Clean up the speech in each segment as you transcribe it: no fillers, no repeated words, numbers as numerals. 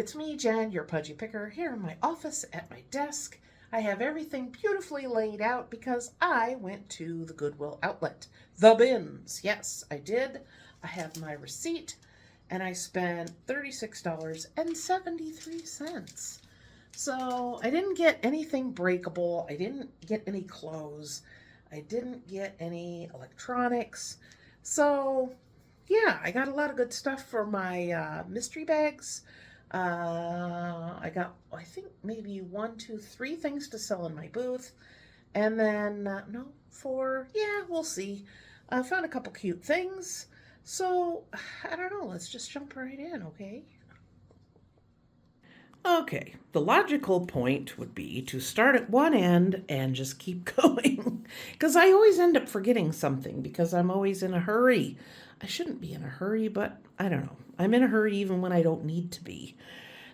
it's me, Jen, your pudgy picker, here in my office at my desk. I have everything beautifully laid out because I went to the Goodwill outlet. The bins. Yes, I did. I have my receipt and I spent $36.73. So I didn't get anything breakable. I didn't get any clothes. I didn't get any electronics. So yeah, I got a lot of good stuff for my mystery bags. I got, I think, maybe one, two, three things to sell in my booth. And then, no, four, yeah, we'll see. I found a couple cute things. So, I don't know, let's just jump right in, okay? Okay, the logical point would be to start at one end and just keep going. Because I always end up forgetting something because I'm always in a hurry. I shouldn't be in a hurry, but I don't know. I'm in a hurry even when I don't need to be.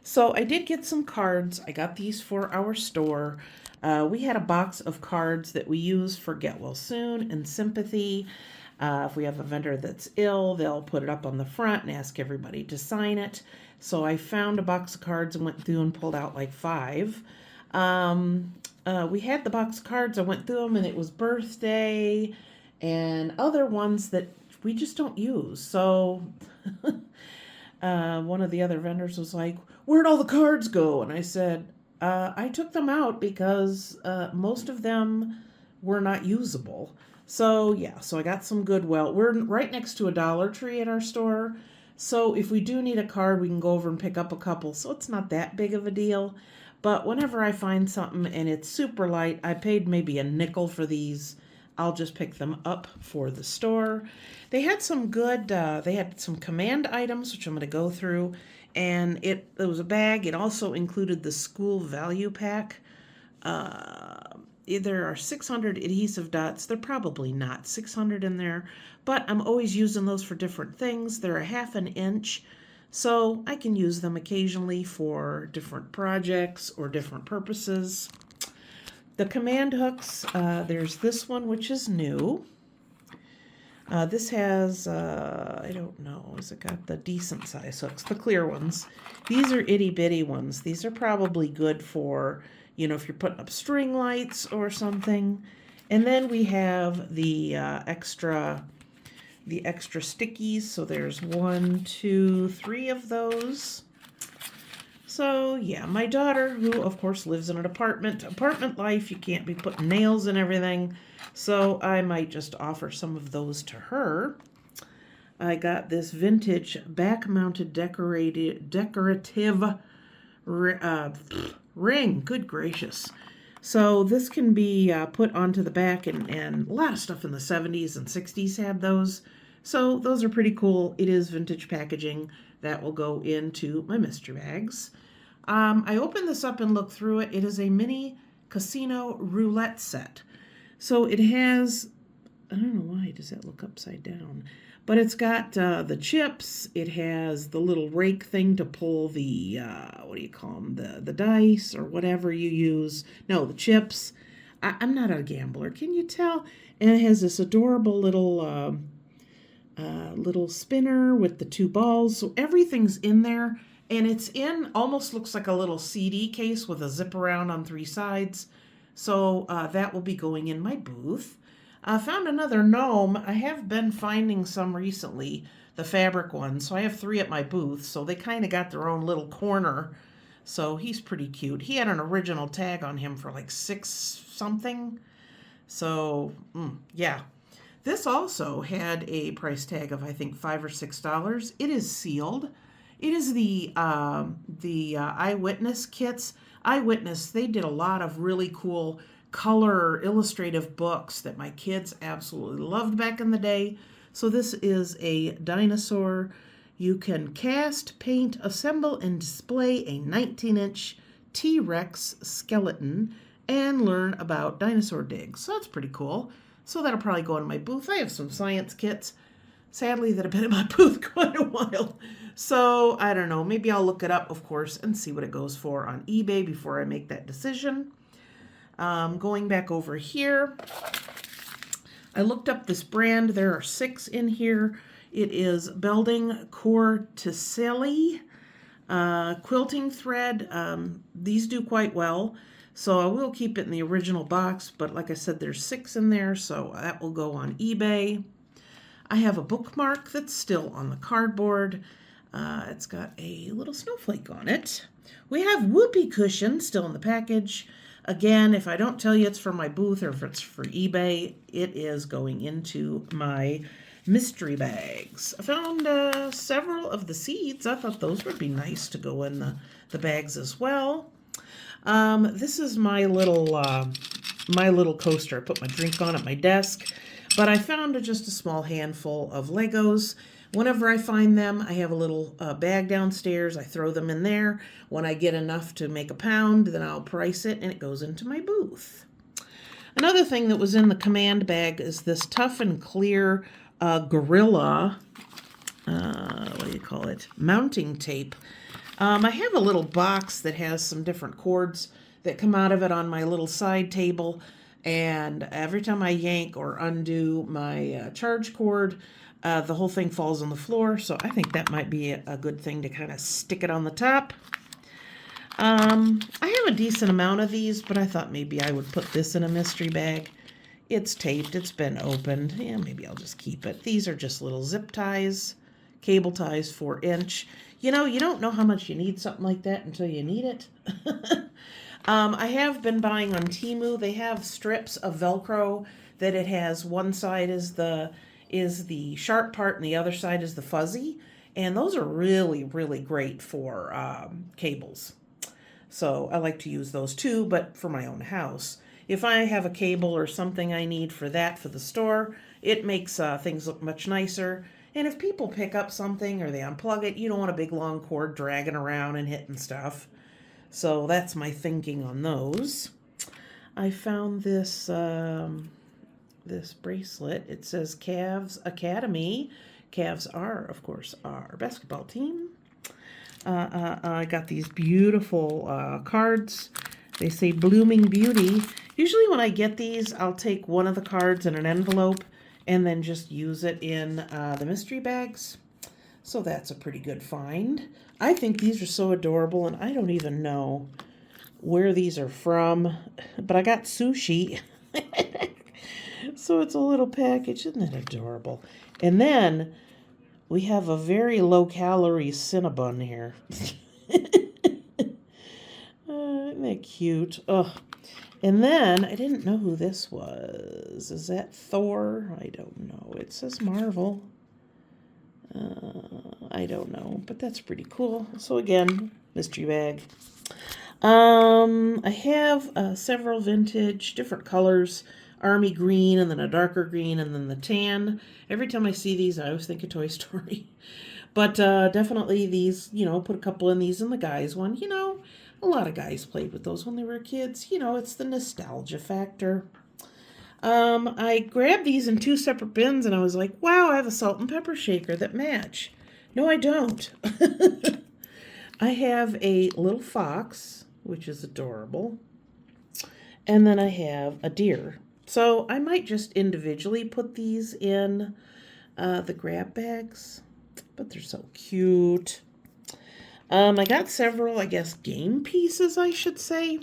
So I did get some cards. I got these for our store. We had a box of cards that we use for Get Well Soon and Sympathy. If we have a vendor that's ill, they'll put it up on the front and ask everybody to sign it. So I found a box of cards and went through and pulled out like 5. We had the box of cards. I went through them and it was birthday and other ones that we just don't use. So one of the other vendors was like, "Where'd all the cards go?" And I said, I took them out because most of them were not usable. So yeah, so I got some Goodwill. We're right next to a Dollar Tree at our store. So if we do need a card, we can go over and pick up a couple. So it's not that big of a deal. But whenever I find something and it's super light, I paid maybe a nickel for these. I'll just pick them up for the store. They had some good, they had some command items, which I'm going to go through. And it was a bag. It also included the school value pack. There are 600 adhesive dots. They're probably not 600 in there, but I'm always using those for different things. They're a 1/2 inch, so I can use them occasionally for different projects or different purposes. The command hooks, there's this one, which is new. This has, I don't know, has it got the decent size hooks, the clear ones. These are itty bitty ones. These are probably good for, if you're putting up string lights or something. And then we have the extra stickies. So there's 1, 2, 3 of those. So yeah, my daughter, who of course lives in an apartment life, you can't be putting nails and everything. So I might just offer some of those to her. I got this vintage back-mounted decorative ring. Good gracious. So this can be put onto the back, and a lot of stuff in the 70s and 60s had those. So those are pretty cool. It is vintage packaging that will go into my mystery bags. I opened this up and looked through it. It is a mini casino roulette set. So it has, I don't know why does that look upside down, but it's got the chips. It has the little rake thing to pull the, what do you call them, the dice or whatever you use. No, the chips. I'm not a gambler, can you tell? And it has this adorable little spinner with the 2 balls. So everything's in there, and it's in, almost looks like a little CD case with a zip around on 3 sides. So that will be going in my booth. I found another gnome. I have been finding some recently, the fabric ones. So I have 3 at my booth. So they kind of got their own little corner. So he's pretty cute. He had an original tag on him for like 6 something. So yeah. This also had a price tag of, I think, $5 or $6. It is sealed. It is the Eyewitness kits. Eyewitness, they did a lot of really cool color illustrative books that my kids absolutely loved back in the day. So this is a dinosaur. You can cast, paint, assemble, and display a 19-inch T-Rex skeleton and learn about dinosaur digs. So that's pretty cool. So that'll probably go in my booth. I have some science kits, sadly, that have been in my booth quite a while. So I don't know. Maybe I'll look it up, of course, and see what it goes for on eBay before I make that decision. Going back over here, I looked up this brand. There are 6 in here. It is Belding Corticelli. Quilting thread, these do quite well. So I will keep it in the original box, but like I said, there's 6 in there, so that will go on eBay. I have a bookmark that's still on the cardboard. It's got a little snowflake on it. We have whoopee cushion still in the package. Again, if I don't tell you it's for my booth or if it's for eBay, it is going into my mystery bags. I found several of the seeds. I thought those would be nice to go in the bags as well. This is my little coaster. I put my drink on at my desk, but I found just a small handful of Legos. Whenever I find them, I have a little bag downstairs. I throw them in there. When I get enough to make a pound, then I'll price it, and it goes into my booth. Another thing that was in the command bag is this tough and clear Gorilla, what do you call it, mounting tape. I have a little box that has some different cords that come out of it on my little side table, and every time I yank or undo my charge cord, the whole thing falls on the floor, so I think that might be a good thing to kind of stick it on the top. I have a decent amount of these, but I thought maybe I would put this in a mystery bag. It's taped, it's been opened. Yeah, maybe I'll just keep it. These are just little zip ties, cable ties, 4-inch. You know, you don't know how much you need something like that until you need it. I have been buying on Temu. They have strips of Velcro that it has one side is the sharp part and the other side is the fuzzy. And those are really, really great for cables. So I like to use those too, but for my own house. If I have a cable or something I need for that for the store, it makes things look much nicer. And if people pick up something or they unplug it, you don't want a big long cord dragging around and hitting stuff. So that's my thinking on those. I found this this bracelet. It says Cavs Academy. Cavs are, of course, our basketball team. I got these beautiful cards. They say Blooming Beauty. Usually when I get these, I'll take one of the cards in an envelope and then just use it in the mystery bags. So that's a pretty good find. I think these are so adorable, and I don't even know where these are from, but I got sushi. So it's a little package. Isn't that adorable? And then we have a very low-calorie Cinnabon here. Isn't that cute? Oh. And then, I didn't know who this was. Is that Thor? I don't know. It says Marvel. I don't know, but that's pretty cool. So again, mystery bag. I have several vintage, different colors. Army green, and then a darker green, and then the tan. Every time I see these, I always think of Toy Story. But definitely these, put a couple in these in the guys one. A lot of guys played with those when they were kids. It's the nostalgia factor. I grabbed these in 2 separate bins, and I was like, wow, I have a salt and pepper shaker that match. No, I don't. I have a little fox, which is adorable. And then I have a deer. So I might just individually put these in the grab bags, but they're so cute. I got several, I guess, game pieces, I should say.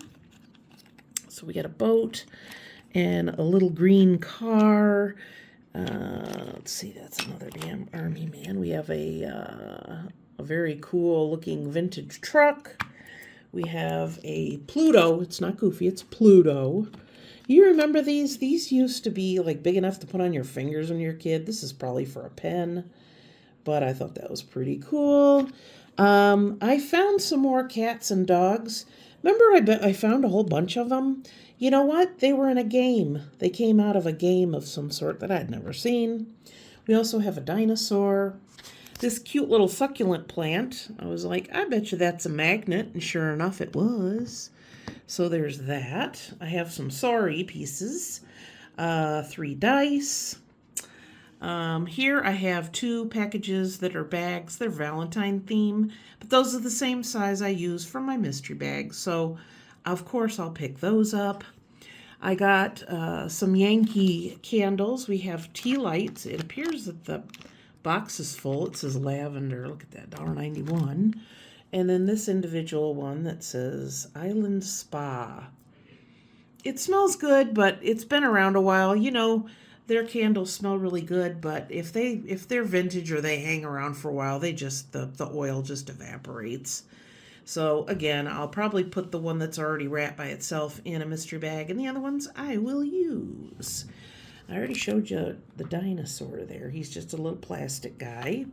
So we got a boat and a little green car. Let's see, that's another damn army man. We have a very cool looking vintage truck. We have a Pluto. It's not Goofy, it's Pluto. You remember these? These used to be like big enough to put on your fingers when you're a kid. This is probably for a pen, but I thought that was pretty cool. I found some more cats and dogs. Remember, I found a whole bunch of them. You know what? They were in a game. They came out of a game of some sort that I'd never seen. We also have a dinosaur. This cute little succulent plant. I was like, I bet you that's a magnet. And sure enough, it was. So there's that. I have some sorry pieces. 3 dice. Here I have 2 packages that are bags. They're Valentine theme, but those are the same size I use for my mystery bags. So, of course, I'll pick those up. I got some Yankee candles. We have tea lights. It appears that the box is full. It says lavender. Look at that, $1.91. And then this individual one that says Island Spa. It smells good, but it's been around a while. You know, their candles smell really good, but if they're vintage or they hang around for a while, the oil just evaporates. So again, I'll probably put the one that's already wrapped by itself in a mystery bag, and the other ones I will use. I already showed you the dinosaur there. He's just a little plastic guy.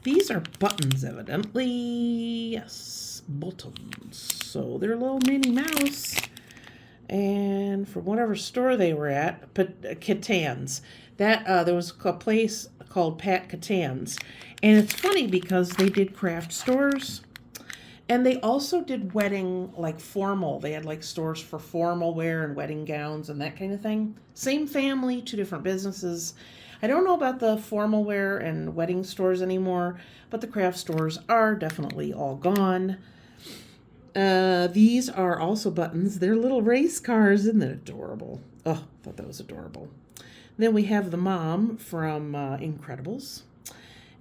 These are buttons, evidently. Yes, buttons. So they're a little Minnie Mouse. And from whatever store they were at, Catan's. There was a place called Pat Catan's. And it's funny because they did craft stores. And they also did wedding, like formal. They had like stores for formal wear and wedding gowns and that kind of thing. Same family, two different businesses. I don't know about the formal wear and wedding stores anymore, but the craft stores are definitely all gone. These are also buttons. They're little race cars. Isn't that adorable? Oh, I thought that was adorable. Then we have the mom from Incredibles.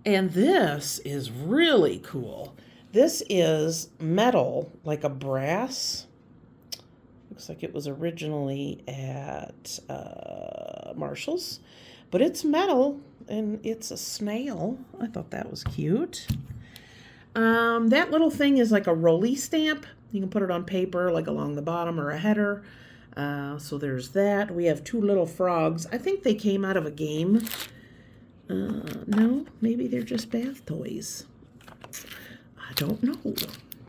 And this is really cool. This is metal, like a brass. Looks like it was originally at Marshall's. But it's metal, and it's a snail. I thought that was cute. That little thing is like a rolly stamp. You can put it on paper, like along the bottom or a header. So there's that. We have two little frogs. I think they came out of a game. No, maybe they're just bath toys. I don't know.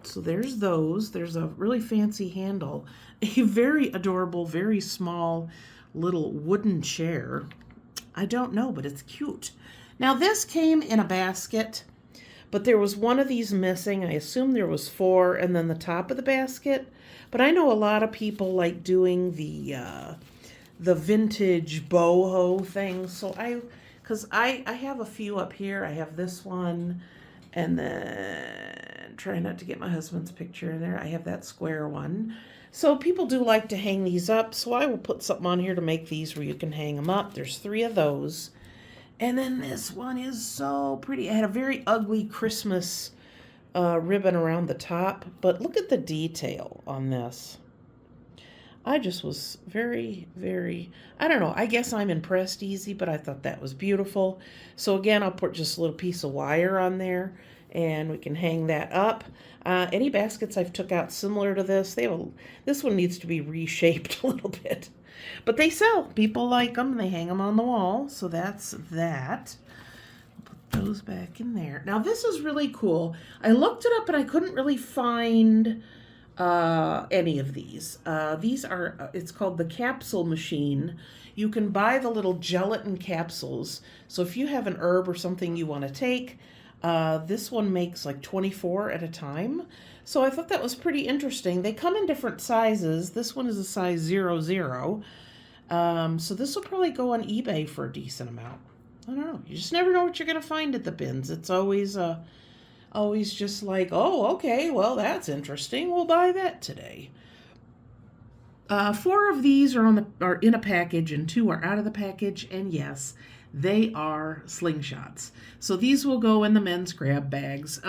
So there's those. There's a really fancy handle. A very adorable, very small little wooden chair. I don't know, but it's cute. Now this came in a basket, but there was one of these missing. I assume there was 4, and then the top of the basket. But I know a lot of people like doing the vintage boho thing. So because I have a few up here. I have this one, and then try not to get my husband's picture in there. I have that square one. So people do like to hang these up, so I will put something on here to make these where you can hang them up. There's 3 of those. And then this one is so pretty. It had a very ugly Christmas ribbon around the top, but look at the detail on this. I just was very, very, I don't know, I guess I'm impressed easy, but I thought that was beautiful. So again, I'll put just a little piece of wire on there, and we can hang that up. Any baskets I've took out similar to this, this one needs to be reshaped a little bit. But they sell. People like them. They hang them on the wall. So that's that. Put those back in there. Now this is really cool. I looked it up and I couldn't really find any of these. These are, it's called the capsule machine. You can buy the little gelatin capsules. So if you have an herb or something you want to take, this one makes like 24 at a time. So I thought that was pretty interesting. They come in different sizes. This one is a size 00. So this will probably go on eBay for a decent amount. I don't know. You just never know what you're going to find at the bins. It's always just like, oh, okay, well, that's interesting. We'll buy that today. 4 of these are in a package and 2 are out of the package. And yes, they are slingshots. So these will go in the men's grab bags.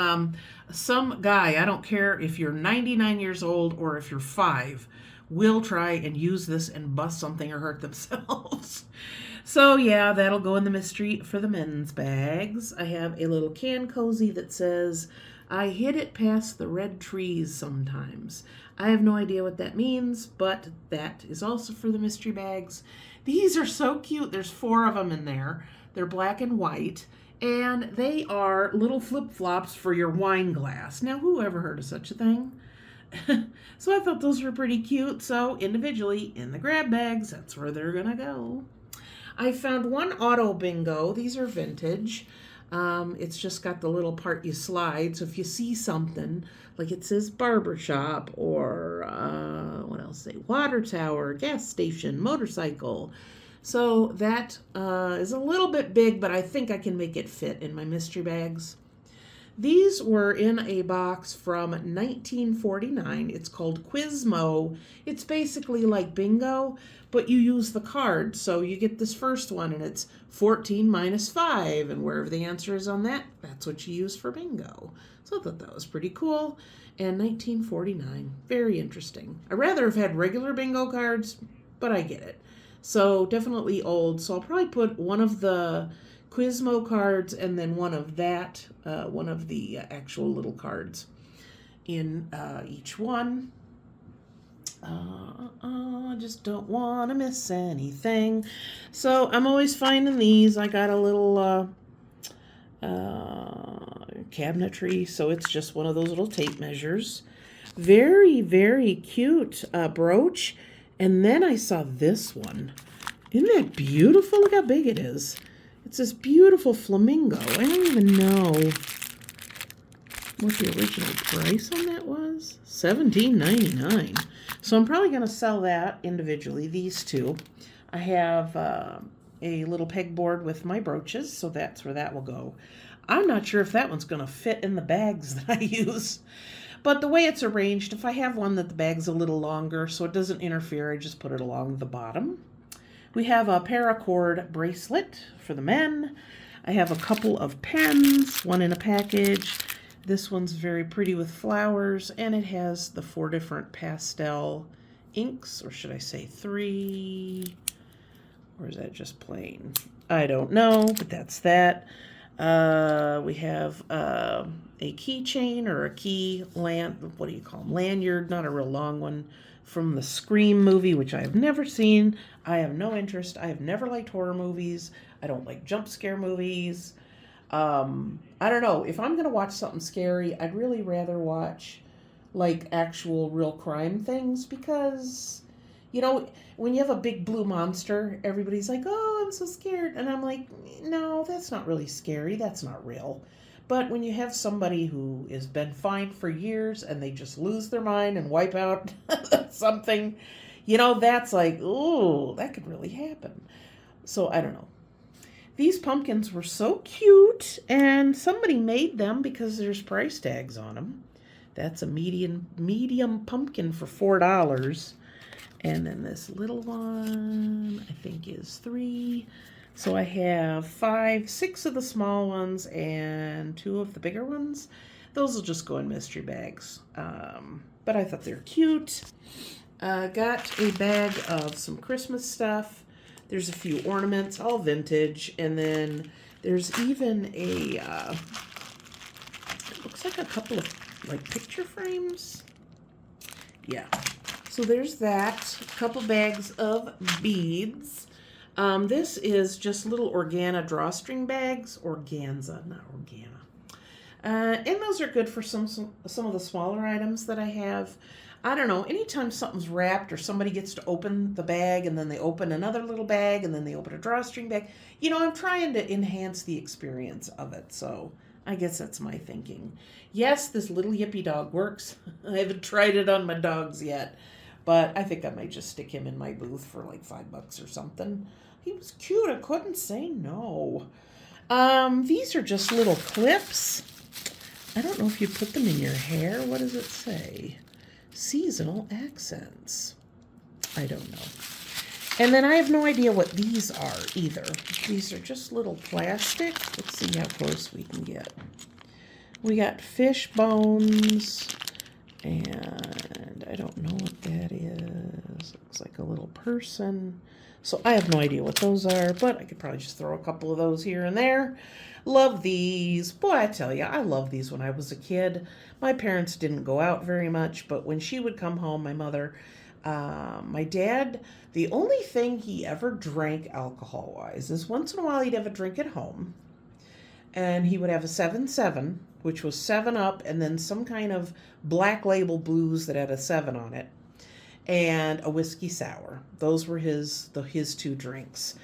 Some guy, I don't care if you're 99 years old or if you're 5, will try and use this and bust something or hurt themselves. So yeah, that'll go in the mystery for the men's bags. I have a little can cozy that says, I hit it past the red trees sometimes. I have no idea what that means, but that is also for the mystery bags. These are so cute. There's 4 of them in there. They're black and white, and they are little flip-flops for your wine glass. Now, who ever heard of such a thing? So I thought those were pretty cute. So individually in the grab bags, that's where they're gonna go. I found one auto bingo. These are vintage. It's just got the little part you slide. So if you see something, like it says barbershop or what else say? Water tower, gas station, motorcycle. So that is a little bit big, but I think I can make it fit in my mystery bags. These were in a box from 1949. It's called Quizmo. It's basically like bingo, but you use the card. So you get this first one, and it's 14 minus 5, and wherever the answer is on that, that's what you use for bingo. So I thought that was pretty cool. And 1949, very interesting. I'd rather have had regular bingo cards, but I get it. So definitely old. So I'll probably put one of the Quizmo cards and then one of that, one of the actual little cards in each one. I just don't want to miss anything. So I'm always finding these. I got a little cabinetry, so it's just one of those little tape measures. Very, very cute brooch. And then I saw this one. Isn't that beautiful? Look how big it is. It's this beautiful flamingo. I don't even know what the original price on that was. $17.99. So I'm probably going to sell that individually, these two. I have a little pegboard with my brooches, so that's where that will go. I'm not sure if that one's going to fit in the bags that I use. But the way it's arranged, if I have one that the bag's a little longer so it doesn't interfere, I just put it along the bottom. We have a paracord bracelet for the men. I have a couple of pens, one in a package. This one's very pretty with flowers, and it has the 4 different pastel inks, or should I say 3? Or is that just plain? I don't know, but that's that. We have a keychain or a key what do you call them? Lanyard, not a real long one, from the Scream movie, which I have never seen. I have no interest. I have never liked horror movies. I don't like jump scare movies. I don't know. If I'm going to watch something scary, I'd really rather watch like actual real crime things because, you know, when you have a big blue monster, everybody's like, oh, I'm so scared. And I'm like, no, that's not really scary. That's not real. But when you have somebody who has been fine for years and they just lose their mind and wipe out something, you know, that's like, ooh, that could really happen. So I don't know. These pumpkins were so cute, and somebody made them because there's price tags on them. That's a medium pumpkin for $4. And then this little one, I think, is $3. So I have 6 of the small ones and 2 of the bigger ones. Those will just go in mystery bags. But I thought they were cute. Got a bag of some Christmas stuff. There's a few ornaments, all vintage. And then there's even it looks like a couple of like picture frames. Yeah. So there's that. A couple bags of beads. This is just little Organa drawstring bags. Organza, not Organa. And those are good for some of the smaller items that I have. I don't know, anytime something's wrapped or somebody gets to open the bag and then they open another little bag and then they open a drawstring bag, you know, I'm trying to enhance the experience of it. So I guess that's my thinking. Yes, this little yippy dog works. I haven't tried it on my dogs yet, but I think I might just stick him in my booth for like $5 or something. He was cute. I couldn't say no. These are just little clips. I don't know if you put them in your hair. What does it say? Seasonal accents. I don't know. And then I have no idea what these are either. These are just little plastic. Let's see how close we can get. We got fish bones, and I don't know what that is. Looks like a little person. So I have no idea what those are, but I could probably just throw a couple of those here and there. Love these. Boy, I tell you, I loved these when I was a kid. My parents didn't go out very much, but when she would come home, my mother, my dad, the only thing he ever drank alcohol-wise is once in a while he'd have a drink at home, and he would have a 7-7, which was 7-Up, and then some kind of Black Label booze that had a 7 on it, and a whiskey sour. Those were his 2 drinks.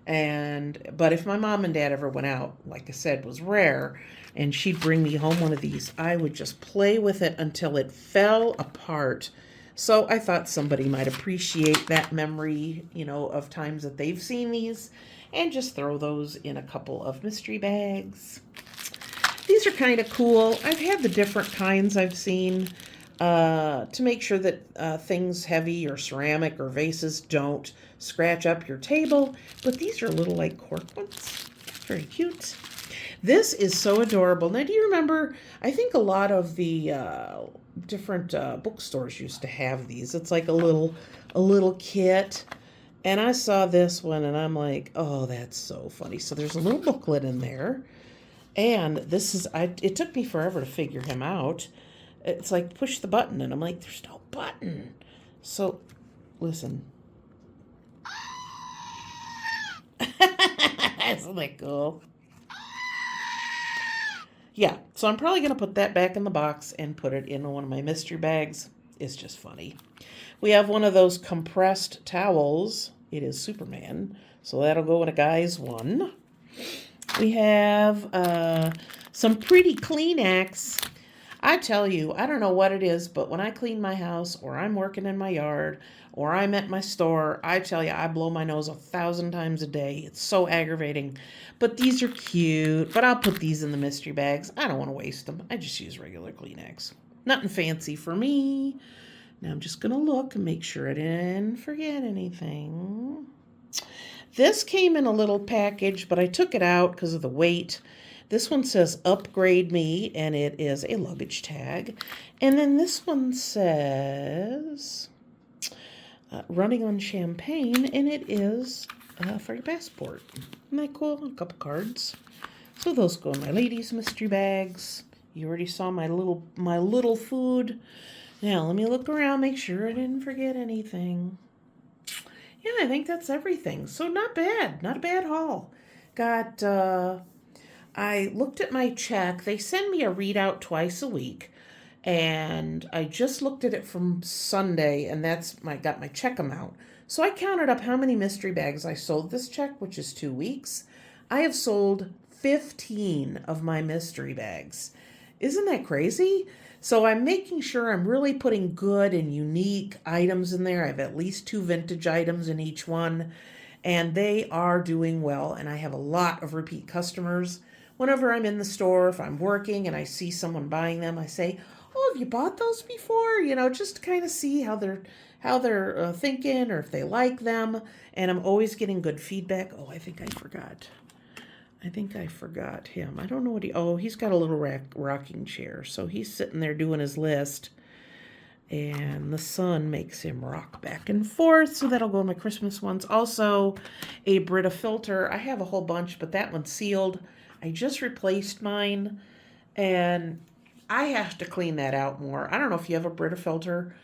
But if my mom and dad ever went out, like I said, was rare, and she'd bring me home one of these, I would just play with it until it fell apart. So I thought somebody might appreciate that memory, you know, of times that they've seen these, and just throw those in a couple of mystery bags. These are kind of cool. I've had the different kinds I've seen to make sure that things heavy or ceramic or vases don't scratch up your table. But these are little like cork ones. Very cute. This is so adorable. Now, do you remember? I think a lot of the different bookstores used to have these. It's like a little kit. And I saw this one and I'm like, oh, that's so funny. So there's a little booklet in there. And this is, it took me forever to figure him out. It's like push the button. And I'm like, there's no button. So listen. Isn't that cool? Yeah, so I'm probably going to put that back in the box and put it in one of my mystery bags. It's just funny. We have one of those compressed towels. It is Superman, so that'll go in a guy's one. We have some pretty Kleenex. I tell you, I don't know what it is, but when I clean my house or I'm working in my yard or I'm at my store, I tell you, I blow my nose 1,000 times a day. It's so aggravating. But these are cute, but I'll put these in the mystery bags. I don't want to waste them. I just use regular Kleenex. Nothing fancy for me. Now I'm just going to look and make sure I didn't forget anything. This came in a little package, but I took it out because of the weight. This one says upgrade me, and it is a luggage tag. And then this one says running on champagne, and it is for your passport. Isn't that cool? A couple cards. So those go in my ladies' mystery bags. You already saw my little food. Now let me look around, make sure I didn't forget anything. Yeah, I think that's everything. So not bad. Not a bad haul. Got I looked at my check. They send me a readout twice a week. And I just looked at it from Sunday, and got my check amount. So I counted up how many mystery bags I sold this check, which is 2 weeks. I have sold 15 of my mystery bags. Isn't that crazy? So I'm making sure I'm really putting good and unique items in there. I have at least 2 vintage items in each one, and they are doing well. And I have a lot of repeat customers. Whenever I'm in the store, if I'm working and I see someone buying them, I say, oh, have you bought those before? Just to kind of see how they're thinking or if they like them. And I'm always getting good feedback. Oh, I think I forgot him. I don't know what he's got a little rocking chair. So he's sitting there doing his list. And the sun makes him rock back and forth. So that'll go in my Christmas ones. Also, a Brita filter. I have a whole bunch, but that one's sealed. I just replaced mine. And I have to clean that out more. I don't know if you have a Brita filter,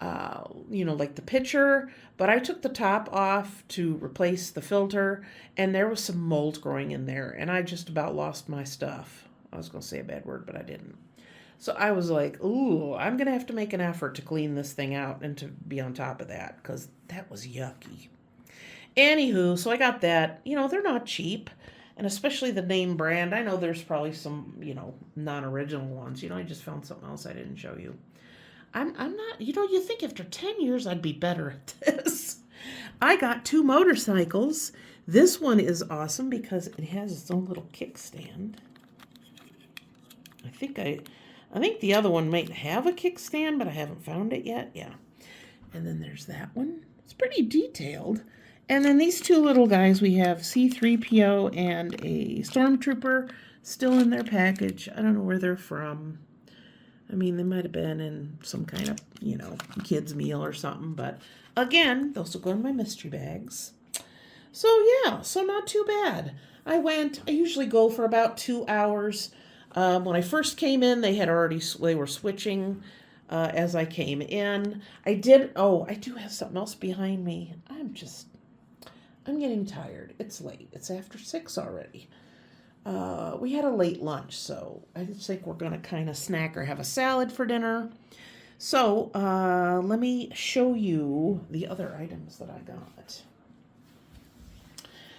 like the pitcher, but I took the top off to replace the filter, and there was some mold growing in there, and I just about lost my stuff. I was going to say a bad word, but I didn't. So I was like, ooh, I'm going to have to make an effort to clean this thing out and to be on top of that, because that was yucky. Anywho, so I got that. They're not cheap. And especially the name brand. I know there's probably some, non-original ones. I just found something else I didn't show you. I'm not, you think after 10 years I'd be better at this. I got 2 motorcycles. This one is awesome because it has its own little kickstand. I think the other one might have a kickstand, but I haven't found it yet. Yeah. And then there's that one. It's pretty detailed. And then these 2 little guys, we have C-3PO and a Stormtrooper still in their package. I don't know where they're from. I mean, they might have been in some kind of, kids' meal or something. But again, those will go in my mystery bags. So yeah, so not too bad. I usually go for about 2 hours. When I first came in, they were switching as I came in. I do have something else behind me. I'm getting tired. It's late. It's after 6 already. We had a late lunch, so I just think we're going to kind of snack or have a salad for dinner. So let me show you the other items that I got.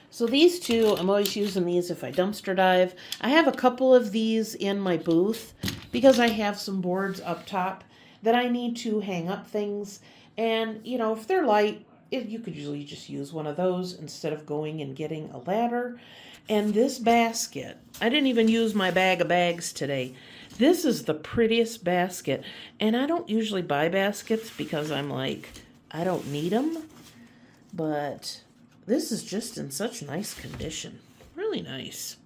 So these 2, I'm always using these if I dumpster dive. I have a couple of these in my booth because I have some boards up top that I need to hang up things. And, if they're light, you could usually just use one of those instead of going and getting a ladder. And this basket, I didn't even use my bag of bags today. This is the prettiest basket. And I don't usually buy baskets because I'm like, I don't need them. But this is just in such nice condition. Really nice.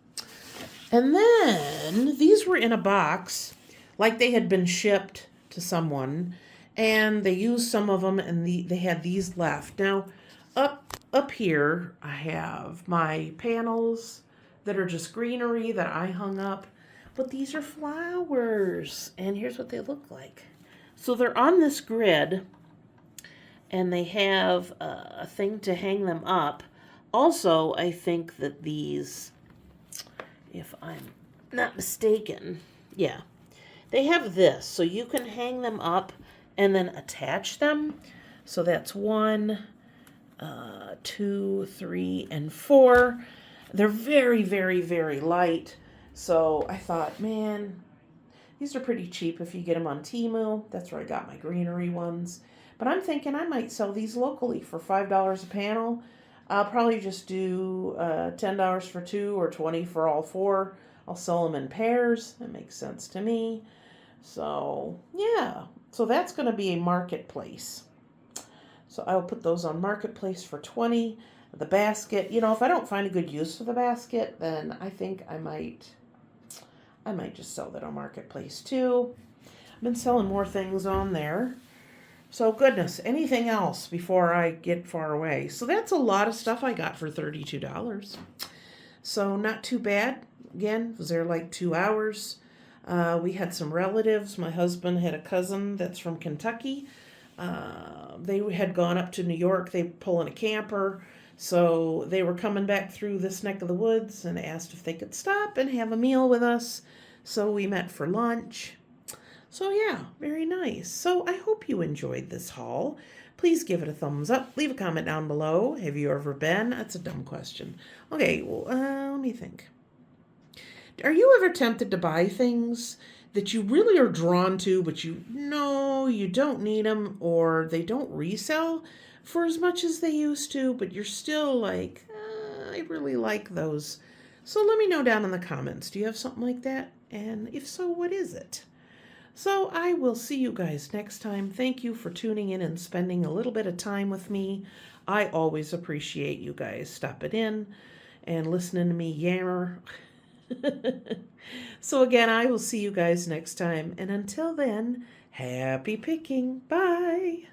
And then these were in a box, like they had been shipped to someone, and they used some of them, and they had these left. Now, up here, I have my panels that are just greenery that I hung up, but these are flowers, and here's what they look like. So they're on this grid, and they have a thing to hang them up. Also, I think that these, if I'm not mistaken, yeah, they have this, so you can hang them up and then attach them. So that's 1, 2, 3, and 4. They're very, very, very light. So I thought, man, these are pretty cheap if you get them on Temu. That's where I got my greenery ones. But I'm thinking I might sell these locally for $5 a panel. I'll probably just do $10 for 2 or $20 for all 4. I'll sell them in pairs. That makes sense to me. So, yeah. So that's going to be a marketplace. So I'll put those on marketplace for $20. The basket, if I don't find a good use for the basket, then I think I might just sell that on marketplace too. I've been selling more things on there. So goodness, anything else before I get far away? So that's a lot of stuff I got for $32. So not too bad. Again, was there like 2 hours. We had some relatives. My husband had a cousin that's from Kentucky. They had gone up to New York. They pull in a camper. So they were coming back through this neck of the woods and asked if they could stop and have a meal with us. So we met for lunch. So yeah, very nice. So I hope you enjoyed this haul. Please give it a thumbs up. Leave a comment down below. Have you ever been? That's a dumb question. Okay, well, let me think. Are you ever tempted to buy things that you really are drawn to, but you know you don't need them, or they don't resell for as much as they used to, but you're still like, I really like those. So let me know down in the comments. Do you have something like that? And if so, what is it? So I will see you guys next time. Thank you for tuning in and spending a little bit of time with me. I always appreciate you guys stopping in and listening to me yammer. So again, I will see you guys next time. And until then, happy picking. Bye.